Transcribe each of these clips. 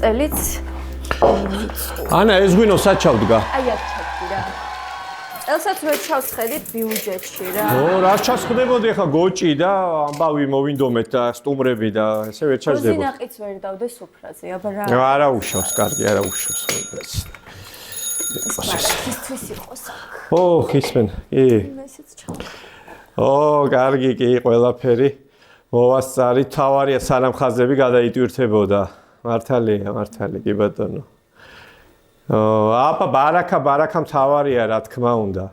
წელიც ანა ეს გვინო საჩავდგა. აი აქ ჩავდი რა. წელსაც ვერ ჩავსხედით ბიუჯეტში რა. რა ჩასხდებოდი ახლა გოჭი და ამბავი მოვინდომეთ და სტუმრები და ესე ვერ ჩაჯდებოდი. ზინაყიც ვერ დავდე სუფრაზე, აბა რა. არა უშავს, კარგი, არა უშავს ხოლმე. ისთვის იყოს აქ. ხისმენ. კი. ესეც ჩავდი. კარგი კი ყველაფერი. მოვასწარი, თავარია სანამ ხაზები გადაიტვირთებოდა. მართალია, კი ბატონო. აბა ბარაკა მთავარია, რა თქმა უნდა.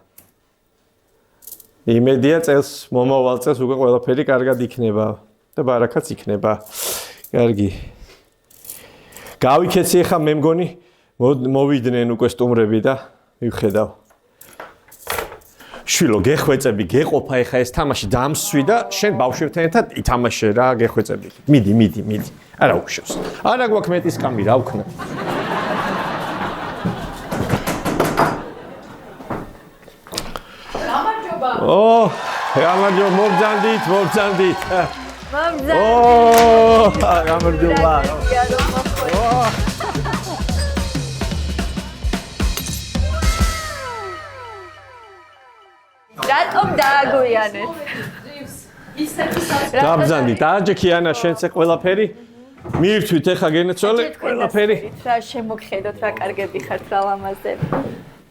იმედია წელს მომავალ წელს უკვე ყველაფერი კარგად იქნება და ბარაკაც იქნება. კარგი. გავიქეცი ახლა მე მგონი მოვიდნენ უკვე სტუმრები და მივხედავ. შვილო, გეხვეწები, გეყოფა ახლა ეს თამაში დამსვი და შენ ბავშვებთან ერთად ითამაშე რა, გეხვეწები. მიდი. არა უშავს. არა გვაქვს მეტი სკამი რა ვქნა. გამარჯობა, მობრძანდით. გამარჯობა. რატომ დააგვიანეთ? გაბრძანდით, აჯექიანა შენც ყველაფერი. მივირთვით ახლა გენეცვალე ყველაფერი. რა შემოგხედოთ, რა კარგები ხართ რა ლამაზები.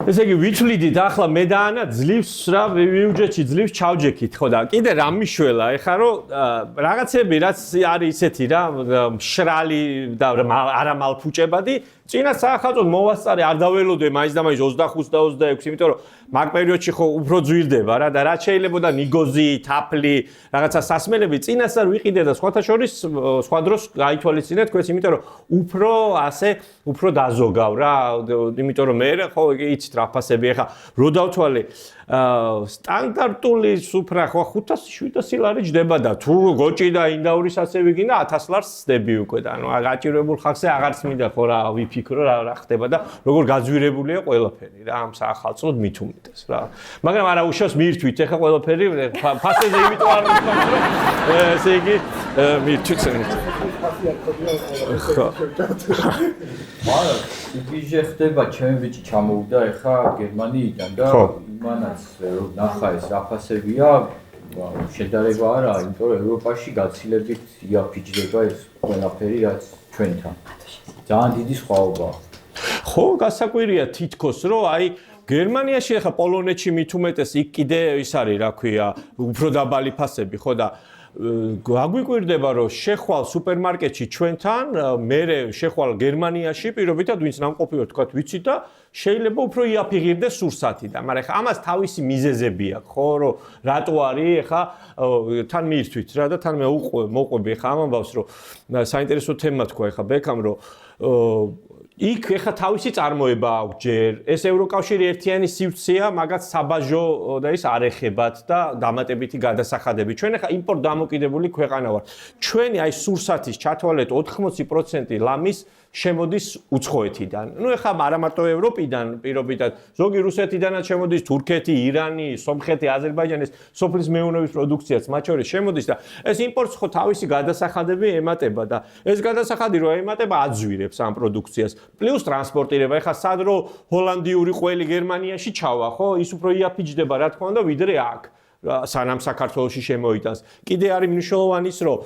ესე იგი ვითვლიდით ახლა მე და ანა ძლივს რა ბიუჯეტში ძლივს ჩავჯექით ხო და კიდე რა მიშველა ეხა რომ რაღაცები რაც არის ისეთი რა მშრალი და არა მალფუჭებადი წინა საახალწლოდ მოვასწარე არ დაველოდე მაინც და მაინც 25 და 26 იმიტომ რომ მაგ პერიოდში ხო უფრო ძვირდება რა და რაც შეიძლებოდა ნიგოზი, თაფლი, რაღაცა სასმელები წინას არ ვიყიდე და სხვათა შორის სხვა დროს გაითვალისწინე თქვენს იმიტომ რომ უფრო დაზოგავ რა იმიტომ რომ მე ხო იცით რა ფასები ეხა რო დავთვალე სტანდარტული სუფრა ხო 500-700 ლარი ჯდება და თუ გოჭი და ინდაურის ასე ვიგინა 1000 ლარს ხდები უკვე და ანუ გაჭირებულ ხალხზე აღარც მინდა ხო რა ვიფიქრო რა ხდება და როგორ გაძვირებულია ყველაფერი რა ამ საახალწლოდ მით უმეტეს რა მაგრამ არა უშავს მირთვით ეხა ყველაფერი ფასეზე იმიტომ არ ვიქნებ რომ ესე იგი მირთვით მაგრამ იგი ხდება ჩემი ბიჭი ჩამოვიდა ეხა გერმანიიდან და იმანაც რომ ნახა ეს აფასებია შედარება არა იმიტომ რომ ევროპაში გაცილებით იაფიჯდება ეს ყველაფერი რაც ჩვენთან ძალიან დიდი სხვაობაა ხო გასაკვირია თითქოს რომ აი გერმანიაში ახლა პოლონეთში მით უმეტეს იქ კიდე ის არის რა ქვია უფრო დაბალი ფასები ხო და გაგვიკვირდება რომ შეხვალ სუპერმარკეტში ჩვენთან მე შეხვალ გერმანიაში პირობითად ვინც ნამყოფი ვარ თქვა ვიცი და შეიძლება უფრო იაფიღირდეს სურსათიდან მაგრამ ხა ამას თავისი მიზეზები აქვს ხო რომ რატო არის ხა თან მიირთვით რა და თან მე მოყვები ხა ამ ამბავს რომ საინტერესო თემა თქვა ხა ბექამ რომ იქ ეხა თავისი წარმოება აქვს ჯერ ეს ევროკავშირი ერთიანი სივრცეა მაგაც საბაჟო და ის არ ეხებათ და დამატებითი გადასახადები ჩვენ ეხა იმპორტ დამოკიდებული ქვეყანა ვართ ჩვენი აი სურსათის ჩათვალეთ 80% ლამის შემოდის უცხოეთიდან. ნუ ეხლა არა მარტო ევროპიდან, პირობითად, ზოგი რუსეთიდანაც შემოდის, თურქეთი, ირანი, სომხეთი, აზერბაიჯანის სოფლის მეურნეობის პროდუქციაც მათ შორის შემოდის და ეს იმპორტს ხო თავისი გადასახადები ემატება და ეს გადასახადი რო ემატება აძვირებს ამ პროდუქციას. პლუს ტრანსპორტირება. ეხლა სად რო ჰოლანდიური ყველი გერმანიაში ჩავა, ხო? ის უფრო იაფიჯდება, რა თქმა უნდა, ვიდრე აქ. სანამ საქართველოში შემოიტანს. კიდე არის მნიშვნელოვანი ის, რომ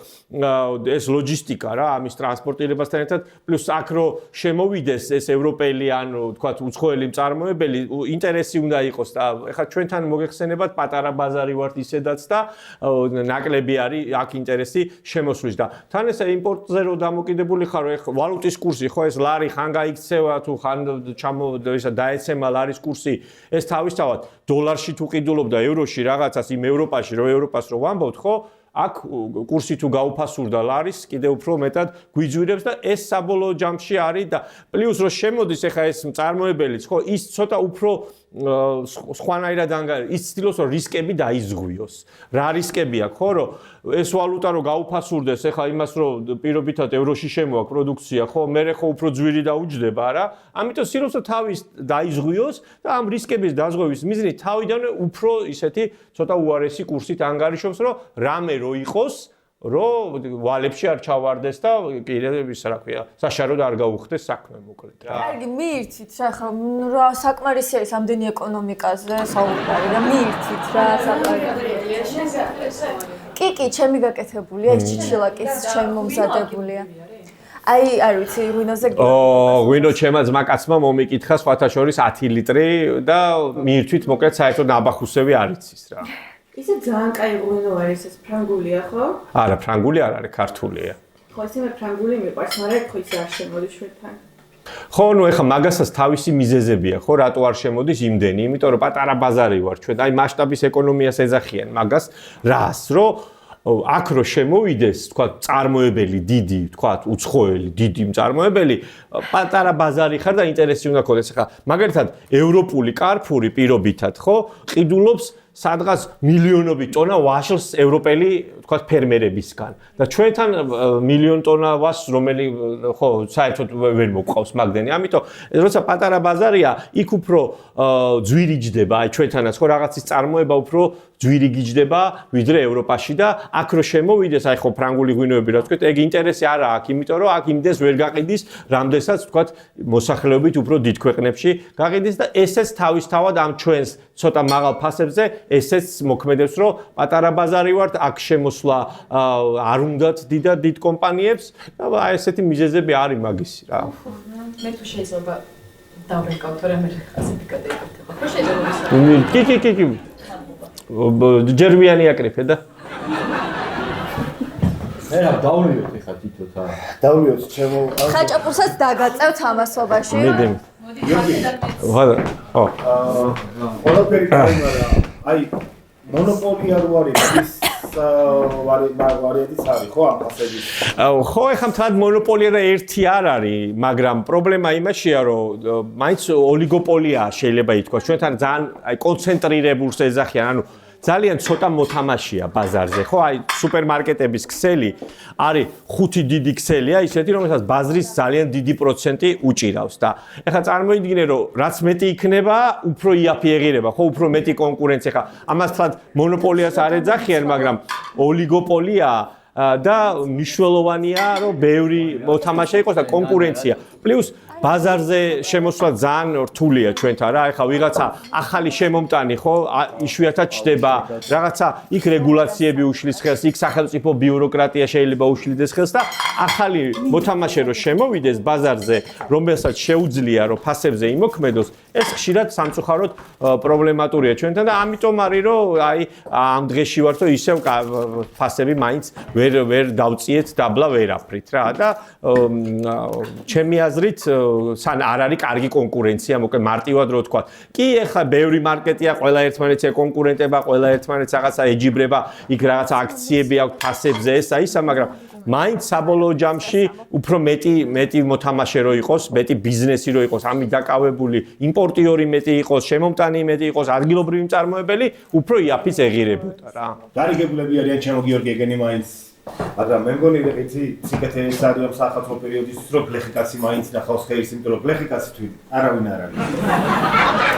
ეს ლოჯისტიკა რა, ამის ტრანსპორტირებასთან ერთად, პლუს აქ რო შემოვიდეს ეს ევროპელი ან თქვათ უცხოელი მწარმოებელი, ინტერესი უნდა იყოს და ეხლა ჩვენთან მოგეხსენებათ პატარა ბაზარი ვართ ისედაც და ნაკლები არის აქ ინტერესი შემოსვლის და თან ეს იმპორტზე რო დამოკიდებული ხარ, ეხლა ვალუტის კურსი ხო ეს ლარი ხან გაიქცევა თუ ხან დაეცემა ლარის კურსი, ეს თავისთავად დოლარში თუ ყიდულობდა ევროში რაღაცას იმ ევროპაში რო ევროპას რო ვამბობთ ხო აქ კურსი თუ გაუფასურდა ლარის კიდე უფრო მეტად გვიძვირებს და ეს საბოლოო ჯამში არის და პლუს რო შემოდის ეხა ეს მწარმოებელიც ხო ის ცოტა უფრო სხვანაირად ის ცდილობს რომ რისკები დაიზღვიოს რა რისკები აქვს ხო რომ ეს ვალუტა რო გაუფასურდეს ეხა იმას რომ პირობითად ევროში შემოაქვს პროდუქცია ხო მე ხო უფრო ძვირი დაუჯდება რა ამიტომ ცდილობს რომ თავის დაიზღვიოს და ამ რისკების დაზღვევის მიზნით თავიდანვე უფრო ისეთი ცოტა უარესი კურსით ანგარიშობს რომ რამე რო იყოს რომ ვალებში არ ჩავარდეს და კიდევ ის რა ქვია, საშაროდ არ გაუხდეს საქმე მოკლედ რა. კარგი, მიირთით რა ხა, რა საკმარისი არის ამდენი ეკონომიკაზე საუბარი და მიირთით რა საკმარისი. კი, ჩემი გაკეთებულია, ის ჩიჩილაკის ჩემი მომზადებულია. აი, არ ვიცი, ღვინოზე ღვინო ჩემმა ძმაკაცმა მომიკითხა სხვათა შორის 10 ლიტრი და მიირთვით მოკლედ საერთოდ ნაბახუსები არ იცის რა. ისე ძალიან კაი ღვინო არის, ეს ფრანგულია, ხო? არა, ფრანგული არ არის, ქართულია. ხო, ისე მე ფრანგული მიყვარს, მაგრამ ხო ისე არ შემოდის ჩვენთან. ხო, ნუ ეხა მაგასაც თავისი მიზეზებია, ხო, რატო არ შემოდის იმდენი, იმიტომ რომ პატარა ბაზარი ვარ ჩვენ, აი მასშტაბის ეკონომიას ეძახიან მაგას, რას, რომ აქ რო შემოვიდეს, თქვა, წარმოებელი დიდი, თქვა, უცხოელი, დიდი მწარმოებელი, პატარა ბაზარი ხარ და ინტერესი უნდა გქონდეს. ეხა მაგალითად, ევროპული კარფური პირობითად, ხო, ყიდულობს სადღაც მილიონობით ტონა ვაშლს ევროპელი, თქვა, ფერმერებისგან. და ჩვენთან მილიონ ტონა ვაშლს, რომელი ხო, საერთოდ ვერ მოყავს მაგდენი. ამიტომ, როცა პატარა ბაზარია, იქ უფრო ძვირი ჯდება, აი ჩვენთანაც ხო რაღაცის წარმოება უფრო ძვირი გიჯდება, ვიდრე ევროპაში და აქ რო შემოვიდეს, აი ხო ფრანგული ღვინოები რა თქვით, ეგ ინტერესი არა აქვს, იმიტომ რომ აქ იმდეს ვერ გაყიდის, რამდენსაც თქვა მოსახლეობით უფრო დიდ ქვეყნებში გაყიდის და ესეც თავისთავად ამ ჩვენს ცოტა მაღალ ფასებზე ესეც მოქმედებს, რომ პატარა ბაზარი ვართ, აქ შემოსვლა არ უნდათ დიდ კომპანიებს და აი ესეთი მიზეზები არის მაგისი რა. მე თუ შეიძლება დავრეკავთ, რა მე ასეთი გადაიკეთება. ხო შეიძლება კი. ჯერ ვიანი აკრიფე და მე რა დავლიოთ ეხა თვითონ რა. დავლიოთ ჩემო ხაჭაპურსაც დაგაწევთ ამასობაში. მიდი. ხო. ყველაფერი გაიმარა. აი მონოპოლია რო არის ის ვარიანტიც არის ხო ამ ფასების. ხო, ეხლა მთლად მონოპოლია და ერთი არ არის, მაგრამ პრობლემა იმაშია, რომ მაინც ოლიგოპოლია შეიძლება ითქვას. ჩვენთან ძალიან აი კონცენტრირებულს ეძახიან, ანუ ძალიან ცოტა მოთამაშეა ბაზარზე, ხო? აი სუპერმარკეტების ქსელი არის 5 დიდი ქსელია, ისეთი რომელსაც ბაზრის ძალიან დიდი პროცენტი უჭირავს და ეხლა წარმოიდგინე, რომ რაც მეტი იქნება, უფრო იაფი ეღირება, ხო, უფრო მეტი კონკურენცია. ეხლა ამას თლად მონოპოლიას არ ეძახიან, მაგრამ ოლიგოპოლია და მნიშვნელოვანია, რომ ბევრი მოთამაშე იყოს და კონკურენცია. პლუს ბაზარზე შემოსვლა ძალიან რთულია ჩვენთან რა. ეხლა ვიღაცა ახალი შემომტანი ხო, იშვიათად ჩდება, რაღაცა იქ რეგულაციები უშლის ხელს, იქ სახელმწიფო ბიუროკრატია შეიძლება უშლიდეს ხელს და ახალი მოთამაშე რო შემოვიდეს ბაზარზე, რომელსაც შეუძლია რომ ფასებზე იმოქმედოს, ეს ხშირად სამწუხაროდ პრობლემატურია ჩვენთან და ამიტომ არის რომ აი ამ დღეში ვართ რომ ისევ ფასები მაინც ვერ დავწიეთ დაბლა ვერაფრით რა და ჩემი აზრით სან არ არის კარგი კონკურენცია, მოკლედ მარტივად რო თქვა. კი, ეხლა ბევრი მარკეტია, ყველა ერთმანეთს ეკონკურენტება, ყველა ერთმანეთს რაღაცა ეჯიბრება, იქ რაღაცა აქციები აქვს ფასებზე, ესა ისა, მაგრამ მაინც საბოლოო ჯამში უფრო მეტი მოთამაშე რო იყოს, მეტი ბიზნესი რო იყოს, ამით დაკავებული, იმპორტიორი მეტი იყოს, შემომტანი მეტი იყოს, ადგილობრივი მწარმოებელი, უფრო იაფიც ეღირებოდა რა. გარიგებულები არიან ჩემო გიორგი ეგენი მაინც მაგრამ მე მგონი იცი სიკეთე ეს არის ამ სახელმწიფო პერიოდისთვის რომ ბლეხიკაცი მაინც ნახავს ხელს იმიტომ რომ ბლეხიკაცი თვით არავინ არ არის.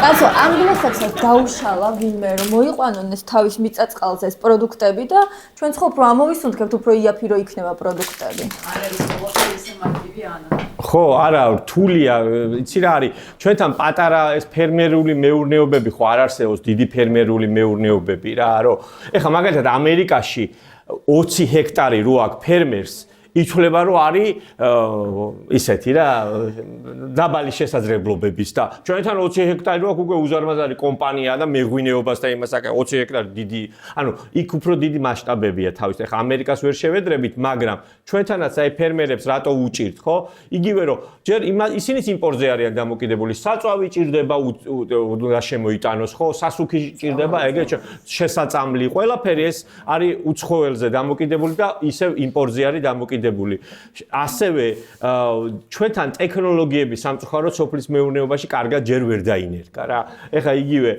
კაცო, ამ ბლეხებსაც დაუშალა ვინმე რომ მოიყვანონ ეს თავის მიწაწყალზე ეს პროდუქტები და ჩვენ ხო უფრო ამოვისუნთქებთ უფრო იაფი რო იქნება პროდუქტები. არ არის ყველაფერი ისე მარტივი ანა. ხო, არა, რთულია, იცი რა არის, ჩვენთან პატარა ეს ფერმერული მეურნეობები ხო არ არსებობს, დიდი ფერმერული მეურნეობები რა, რომ ეხლა მაგალითად ამერიკაში 20 ჰექტარი რო აქვს ფერმერს ითვლება რომ არის ისეთი რა დაბალი შესაძლებლობების და ჩვენთან 20 ჰექტარი რო აქვს უკვე უზარმაზარი კომპანია და მეღვინეობას და იმას აკეთებს 20 ჰექტარი დიდი ანუ იქ უფრო დიდი მასშტაბებია თავის ეხა ამერიკას ვერ შევედრებით მაგრამ ჩვენთანაც აი ფერმერებს რატო უჭირთ ხო იგივე რომ ჯერ ისინიც იმპორტზე არიან დამოკიდებული საწვავი ჭირდება უნდა შემოიტანოს ხო სასუქი ჭირდება ეგრე შესაწამლი ყველაფერი ეს არის უცხოელზე დამოკიდებული და ისევ იმპორტზე არის დამოკიდებული ასევე ჩვენთან ტექნოლოგიები სამწუხაროდ სოფლის მეურნეობაში კარგად ჯერ ვერ დაინერგა რა ეხა იგივე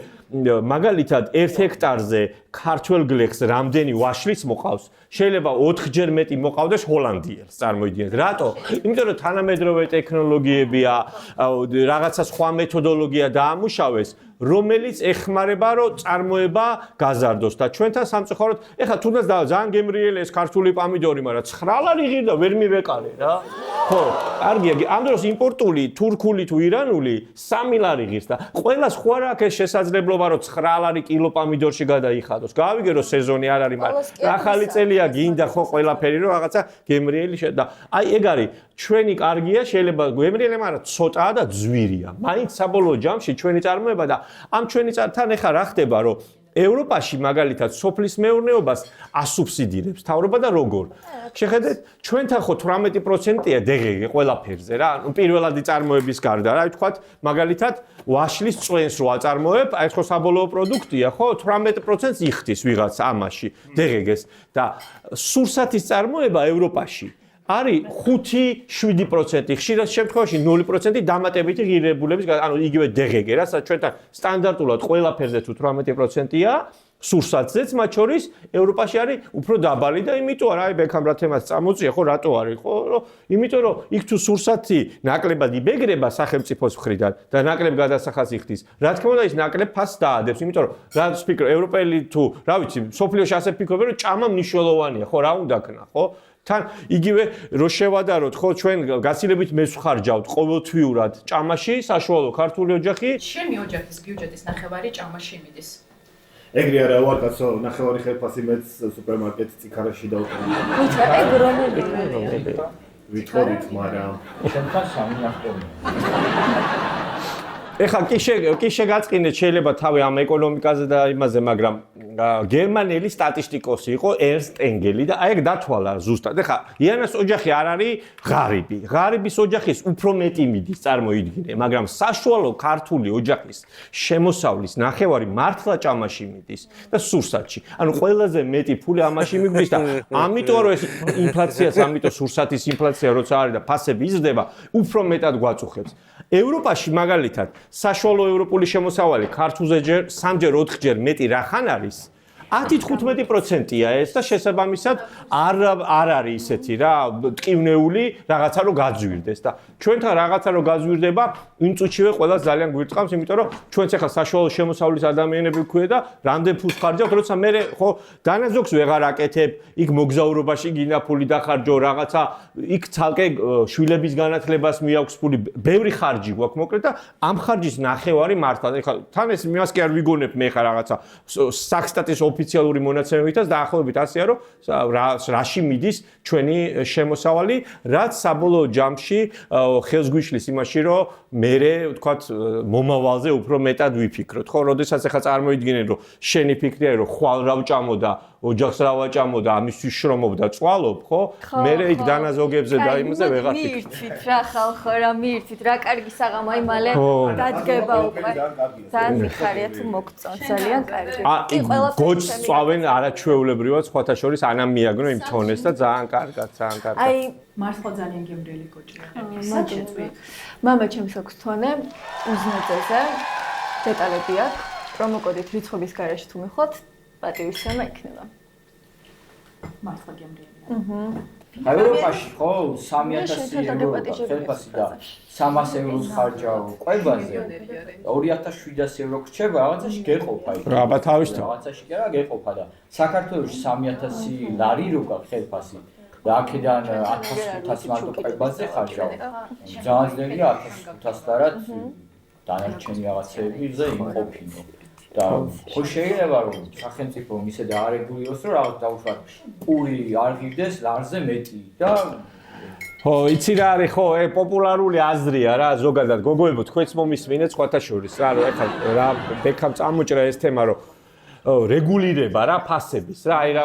მაგალითად 1 ჰექტარზე ქართველ გლეხს რამდენი ვაშლიც მოყავს შეიძლება 4-ჯერ მეტი მოყავდეს ჰოლანდიელს წარმოიდგინეთ. რატო? იმიტომ რომ თანამედროვე ტექნოლოგიებია, რაღაცა სხვა მეთოდოლოგია დაამუშავეს, რომელიც ეხმარება რომ წარმოება გაზარდოს და ჩვენთან სამწუხაროდ ეხლა თუნდაც ძალიან გემრიელი ეს ქართული პამიდორი, მაგრამ 9 ლარი ღირდა ვერ მივეყარე რა. ხო, კარგია, ამ დროს იმპორტული თურქული თუ ირანული 3 ლარი ღირს და ყველა სხვა რა აქვს შესაძლებლობა რომ 9 ლარი კილო პამიდორში გადაიხადოს. გავიგე რომ სეზონი არ არის, მაგრამ ახალი წელია გინდა ხო ყველაფერი რომ რაღაცა გემრიელი და აი ეგ არის ჩვენი კარგია, შეიძლება გემრიელი, მაგრამ ცოტაა და ძვირია. მაინც საბოლოო ჯამში ჩვენი წარმოება და ამ ჩვენი თან ეხა რა ხდება რომ ევროპაში მაგალითად სოფლის მეურნეობას ასუბსიდირებს თავრობა და როგორ. შეხედეთ, ჩვენთან ხო 18%-ია დეგეგი ყველაფერზე რა. ნუ პირველადი წარმოების გარდა რა ვთქვათ, მაგალითად ვაშლის წვენს რო აწარმოებ, აი ხო საბოლოო პროდუქტია, ხო 18%-ს იხდის ვიღაც ამაში დეგეგეს და სურსათის წარმოება ევროპაში არის 5-7%, ხშირად შემთხვევაში 0% დამატებითი ღირებულების, ანუ იგივე დეგეგე რა, ჩვენთან სტანდარტულად ყველაფერზე თუ 18%-ია, სურსათზეც მათ შორის ევროპაში არის უფრო დაბალი და იმიტომ არა, აი ბექამ რა თემას წამოწია, ხო რატო არის, ხო, იმიტომ რომ იქ თუ სურსათი ნაკლებად იბეგრება სახელმწიფოს მხრიდან და ნაკლებ გადასახადს იხდის, რა თქმა უნდა ის ნაკლებ ფასს დაადებს, იმიტომ რომ რა ვფიქრობ, ევროპელი თუ რა ვიცი, სოფლიოში ასე ფიქრობენ, რომ ჭამა მნიშვნელოვანია, ხო, რა უნდა ქნა, ხო? თან იგივე რო შევადაროთ ხო ჩვენ გაცილებით მეც ვხარჯავთ ყოველთვიურად ჭამაში საშუალო ქართული ოჯახი ჩემი ოჯახის ბიუჯეტის ნახევარი ჭამაში მიდის. ეგრე არა ვარ კაცო, ნახევარი ხელფასი მეც სუპერმარკეტ ციხარაში დავყენე. ვიცა ეგ რომელი ვითხოვით, მაგრამ შენთან სამი ნახტომია. ეხლა კი შეგაწყინეთ შეიძლება თავი ამ ეკონომიკაზე და იმაზე, მაგრამ გერმანელი სტატისტიკოსი იყო ერნსტ ენგელი და აი ეგ დათვალა ზუსტად. ეხლა იანას ოჯახი არ არის ღარიბი. ღარიბის ოჯახის უფრო მეტი მიდის წარმოიდგინე, მაგრამ საშუალო ქართული ოჯახის შემოსავლის ნახევარი მართლა ჭამაში მიდის და სურსათში. ანუ ყველაზე მეტი ფული ამაში მიგვდის და ამიტომ რომ ეს ინფლაციას, ამიტომ სურსათის ინფლაცია როცა არის და ფასები იზრდება, უფრო მეტად გვაწუხებს. ევროპაში მაგალითად საშუალო ევროპული შემოსავალი ქართულზე 3-ჯერ 4-ჯერ მეტი რახან არის 10-15%-ია ეს და შესაბამისად არ არის ისეთი რა ტკივნეული რაღაცა რომ გაძვირდეს და ჩვენთან რაღაცა რომ გაძვირდება იმ წუთშივე ყველა ძალიან გვირწყავს იმიტომ რომ ჩვენც ახლა საშუალო შემოსავლის ადამიანები ვქვია და რამდენ ფულს ხარჯავთ როცა მე ხო დანაზოგს ვეღარ აკეთებ იქ მოგზაურობაში გინდა ფული დახარჯო რაღაცა იქ ცალკე შვილების განათლებას მიაქვს ფული ბევრი ხარჯი გვაქვს მოკლედ და ამ ხარჯის ნახევარი მართლა ეხლა თან ეს იმას კი არ ვიგონებ მე ხა რაღაცა საქსტატის ოფიციალური მონაცემებითაც დაახლოებით ასეა რომ რაში მიდის ჩვენი შემოსავალი რაც საბოლოო ჯამში ხელს გვიშლის იმაში რომ მე ვთქვათ მომავალზე უფრო მეტად ვიფიქროთ ხო როდესაც ახლა წარმოიდგინე რომ შენი ფიქრია რომ ხვალ რა ვჭამო და ოჯახს რა ვაჭამო და ამისთვის შრომობ და წვალობ ხო მე იქ დანაზოგებზე და იმაზე ვეღარ ვფიქრობ მიირთვით რა ხალხო რა მიირთვით რა კარგი საღამო აი მალე დადგება უკვე ძალიან მიხარია თუ მოგწონს ძალიან კარგი კი ყველაფერს წავენ არაჩვეულებრივად სხვათა შორის ანა მიაგნო იმ თონეს და ძალიან კარგად აი მართლა ძალიან გემრიელი კოჭია სად შეწვი მამა ჩემს აქვს თონე უზნეძეზე დეტალები აქვს პრომოკოდით რიცხვების გარეშე თუ მიხოთ პატივისცემა იქნება. მართლა გემრიელია. ევროპაში ხო 3000 ევრო ხელფასი და 300 ევროს ხარჯავ ყვებაზე 2700 ევრო გრჩება რაღაცაში გეყოფა იქ. რა აბა თავისთავად. რაღაცაში კი არა გეყოფა და საქართველოში 3000 ლარი რო გაქვს ხელფასი და აქედან 1500 მარტო ყვებაზე ხარჯავ. ძალიან ძნელია 1500 ლარად დანარჩენი რაღაცეებზე იმყოფინო. და ხო შეიძლება რომ სახელმწიფო ისე დაარეგულიროს რომ რაღაც დაუშვათ პური არ ღირდეს ლარზე მეტი და ხო იცი რა არის ხო პოპულარული აზრია რა ზოგადად გოგოებო თქვენც მომისმინეთ სხვათა შორის რა ეხლა რა ბექამ წამოჭრა ეს თემა რომ რეგულირება რა ფასების რა აი რა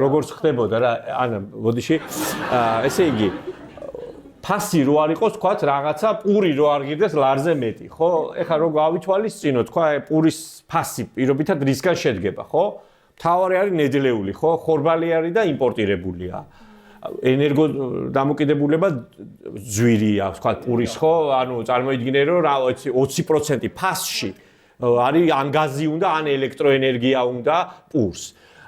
როგორც ხდებოდა რა ანა ბოდიში ესე იგი ფასი რო არ იყოს თქვათ რაღაცა პური რო არ ღირდეს ლარზე მეტი ხო ეხლა რო გავითვალისწინო თქვა პურის ფასი პირობითად რისგან შედგება ხო მთავარი არის ნედლეული ხო ხორბალი არის და იმპორტირებულია ენერგო დამოკიდებულება ძვირია თქვათ პურის ხო ანუ წარმოიდგინე რომ რა 20% ფასში არის ან გაზი უნდა ან ელექტროენერგია უნდა პურს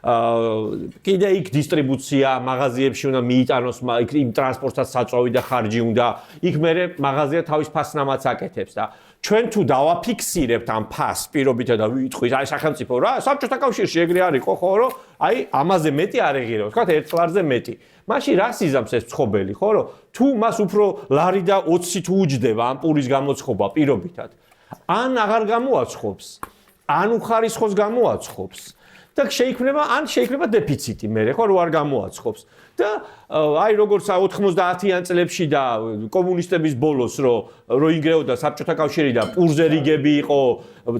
კიდე იქ დისტრიბუცია, მაღაზიებში უნდა მიიტანოს, იმ ტრანსპორტსაც საწვავი და ხარჯი უნდა. იქ მერე მაღაზია თავის ფასნამაც აკეთებს და ჩვენ თუ დავაფიქსირებთ ამ ფასს პირობითა და ვიტყვით, აი სახელმწიფო რა, საბჭოთა კავშირში ეგრე არ იყო, ხო, რომ აი ამაზე მეტი არ ეღირებოს, თქვათ 1 ლარზე მეტი. მაშინ რას იზამს ეს ცხობელი, ხო, რომ თუ მას უფრო ლარი და 20 თუ უჯდება ამ პურის გამოცხობა პირობითად, ან აღარ გამოაცხობს, ან უხარისხოს გამოაცხობს. და შეიქმნება დეფიციტი მერე ხო რო არ გამოაცხობს და აი როგორც 90-იან წლებში და კომუნისტების ბოლოს რო ინგრეოდა საბჭოთა კავშირი და პურზე რიგები იყო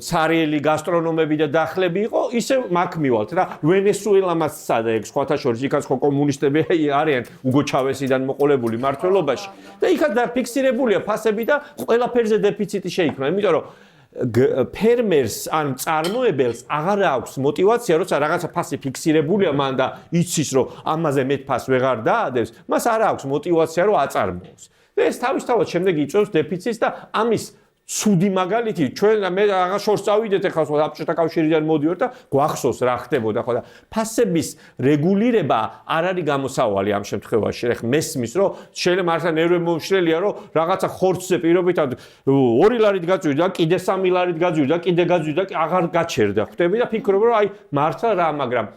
ცარიელი გასტრონომები და დახლები იყო ისე მაგ მივალთ რა ვენესუელამაც სადა ეგ სხვათა შორის იქაც ხო კომუნისტები არიან უგო ჩავესიდან მოყოლებული მართლობაში და იქაც დაფიქსირებულია ფასები და ყველაფერზე დეფიციტი შეიქმნა იმიტომ რომ ფერმერს ან წარმოებელს აღარ აქვს мотиваცია, როცა რაღაცა ფასი ფიქსირებულია მან და იცის, რომ ამაზე მეტ ფასს ვეღარ დაადებს, მას არ აქვს мотиваცია, რომ აწარმოოს. და ეს თავისთავად შემდეგ იწვევს დეფიციტს და ამის ცუდი მაგალითი ჩვენ მე რაღაც შორს წავიდეთ ახლა საბჭოთა კავშირიდან მოდიوار და გვახსოვს რა ხდებოდა ხო და ფასების რეგულირება არ არის გამოსავალი ამ შემთხვევაში. ეხლა მესმის რომ შეიძლება მართლა ნერვები მომშრელია რომ რაღაცა ხორცზე პირობითად 2 ლარით გაძვირდა და კიდე 3 ლარით გაძვირდა და კიდე გაძვირდა და აღარ გაჩერდა. ხვდები და ფიქრობ რომ აი მართლა რა მაგრამ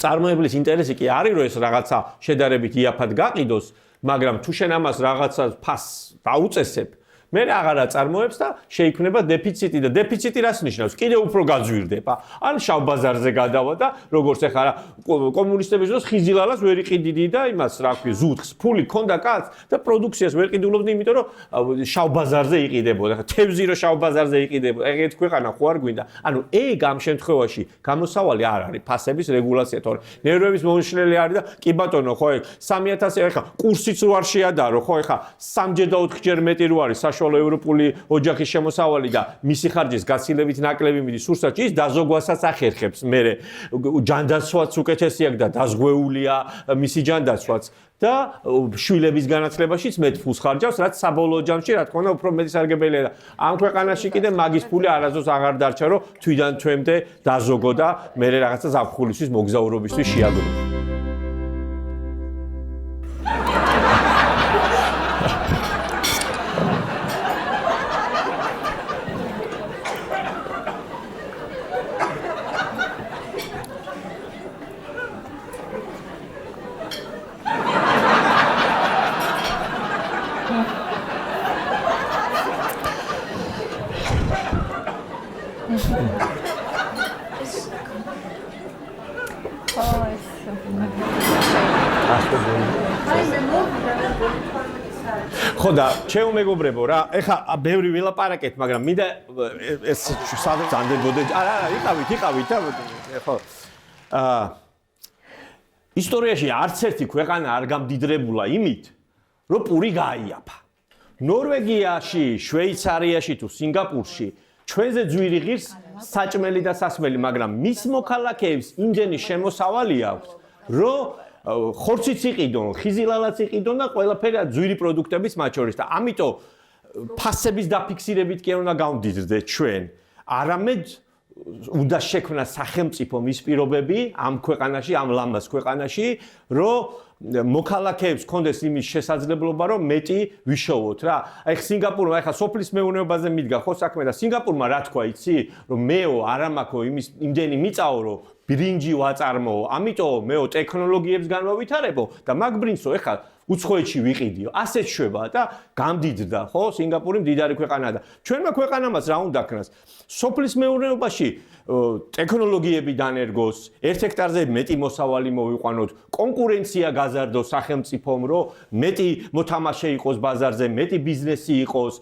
წარმოებლის ინტერესი კი არის რომ ეს რაღაცა შედარებით იაფად გაყიდოს, მაგრამ თუ შენ ამას რაღაცა ფასს დაუწესებ მე აღარ აწარმოებს და შეიქმნება დეფიციტი და დეფიციტი რას ნიშნავს? კიდე უფრო გაძვირდება. ან შავ ბაზარზე გადავა და როგორც ახლა კომუნისტების დროს ხიზილალას ვერ იყიდი და იმას რა ქვია ზუთხს ფული ქონდა კაც და პროდუქციას ვერ ყიდულობდი იმიტომ რომ შავ ბაზარზე იყიდებოდა. თევზი რო შავ ბაზარზე იყიდებოდა. ეგეთ ქვეყანა ხო არ გვინდა? ანუ ეგ ამ შემთხვევაში გამოსავალი არ არის ფასების რეგულაცია თორე ნერვების მომშლელი არის და კი ბატონო ხო ეგ 3000 ახლა კურსიც რო არ შეადარო ხო ახლა 3 და 4 ჯერ მეტი რო არის საშუალო ევროპული ოჯახის შემოსავალი და მისი ხარჯის გაცილებით ნაკლები მიდის სურსათში ის დაზოგვასაც ახერხებს მე ჯანდაცვაც უკეთესი აქვს და დაზღვეულია მისი ჯანდაცვაც და შვილების განათლებაშიც მეტ ფულს ხარჯავს რაც საბოლოო ჯამში რა თქმა უნდა უფრო მეტი სარგებელია და ამ ქვეყანაში კიდე მაგის ფული არასდროს აღარ დარჩა რომ თვიდან თვემდე დაზოგო და მე რაღაცა ზაფხულისთვის მოგზაურობისთვის შეაგდო ხოდა ჩემო მეგობრებო რა ეხა ბევრი ვილაპარაკეთ მაგრამ მინდა ეს სადაც ამდენბოდე არა იყავით ხო ისტორიაში არც ერთი ქვეყანა არ გამდიდრებულა იმით რომ პური გააიაფა ნორვეგიაში შვეიცარიაში თუ სინგაპურში ჩვენზე ძვირი ღირს საჭმელი და სასმელი მაგრამ მის მოქალაქეებს იმდენი შემოსავალი აქვს რომ ხორციც იყიდონ, ხიზილალაც იყიდონ და ყველაფერი ძვირი პროდუქტების მათ შორის და ამიტომ ფასების დაფიქსირებით კი არ უნდა გავდიდრდეთ ჩვენ. არამედ უნდა შექმნა სახელმწიფო მის პირობები ამ ქვეყანაში, ამ ლამაზ ქვეყანაში, რომ მოქალაქეებს კონდეს იმის შესაძლებლობა, რომ მეტი ვიშოვოთ რა. აი სინგაპურმა ახლა სოფლის მეურნეობაზე მიდგა ხო საქმე და სინგაპურმა რა თქვა იცი, რომ მეო არა მაქვს იმის იმდენი მიწაო, რომ ბრინჯი ვაწარმოო, ამიტომ მეო ტექნოლოგიებს განვავითარებო და მაგ ბრინჯსო ეხლა უცხოეთში ვიყიდიო. ასეთ შვება და გამდიდრდა, ხო? სინგაპური მდიდარი ქვეყანაა და ჩვენმა ქვეყანამაც რა უნდა ქნას? სოფლის მეურნეობაში ტექნოლოგიები დანერგოს, 1 ჰექტარზე მეტი მოსავალი მოვიყვანოთ, კონკურენცია გაზარდოს სახელმწიფომ, რომ მეტი მოთამაშე იყოს ბაზარზე, მეტი ბიზნესი იყოს,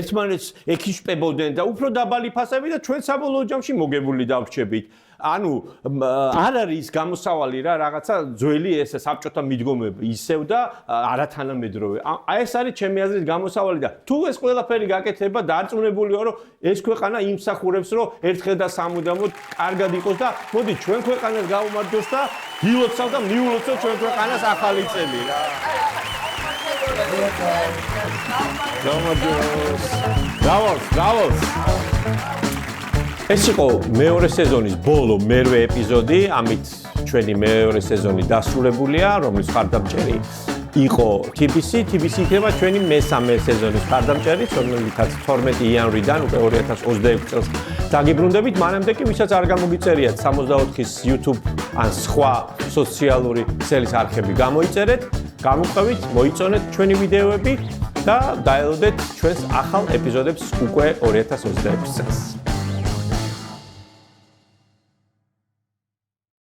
ერთმანეთს ეკისპებოდნენ და უფრო დაბალი ფასები და ჩვენ საბოლოო ჯამში მოგებული დავრჩებით. ანუ არ არის გამოსავალი რა რაღაცა ძველი ეს საბჭოთა მიდგომები ისევ და არათანამედროვე. აი ეს არის ჩემი აზრით გამოსავალი და თუ ეს ყველაფერი გაკეთება დარწმუნებულიო რომ ეს ქვეყანა იმსახურებს რომ ერთხელ და სამუდამოდ კარგად იყოს და მოდი ჩვენ ქვეყანას გავუმარჯოს და ვილოცავ და მიულოცავ ჩვენ ქვეყანას ახალი წელი რა. გავუმარჯოს. ეს იყო მეორე სეზონის ბოლო მერვე ეპიზოდი, ამით ჩვენი მეორე სეზონი დასრულებულია, რომლის მხარდამჭერი იყო TBC იქნება ჩვენი მესამე სეზონის მხარდამჭერი, რომელიცაც 12 იანვრიდან უკვე 2026 წელს დაგიბრუნდებით, მანამდე კი ვისაც არ გამოგიწერიათ 64-ის YouTube ან სხვა სოციალური ქსელის არხები გამოიწერეთ, გამოყვებით, მოიწონეთ ჩვენი ვიდეოები და დაელოდეთ ჩვენს ახალ ეპიზოდებს უკვე 2026 წელს.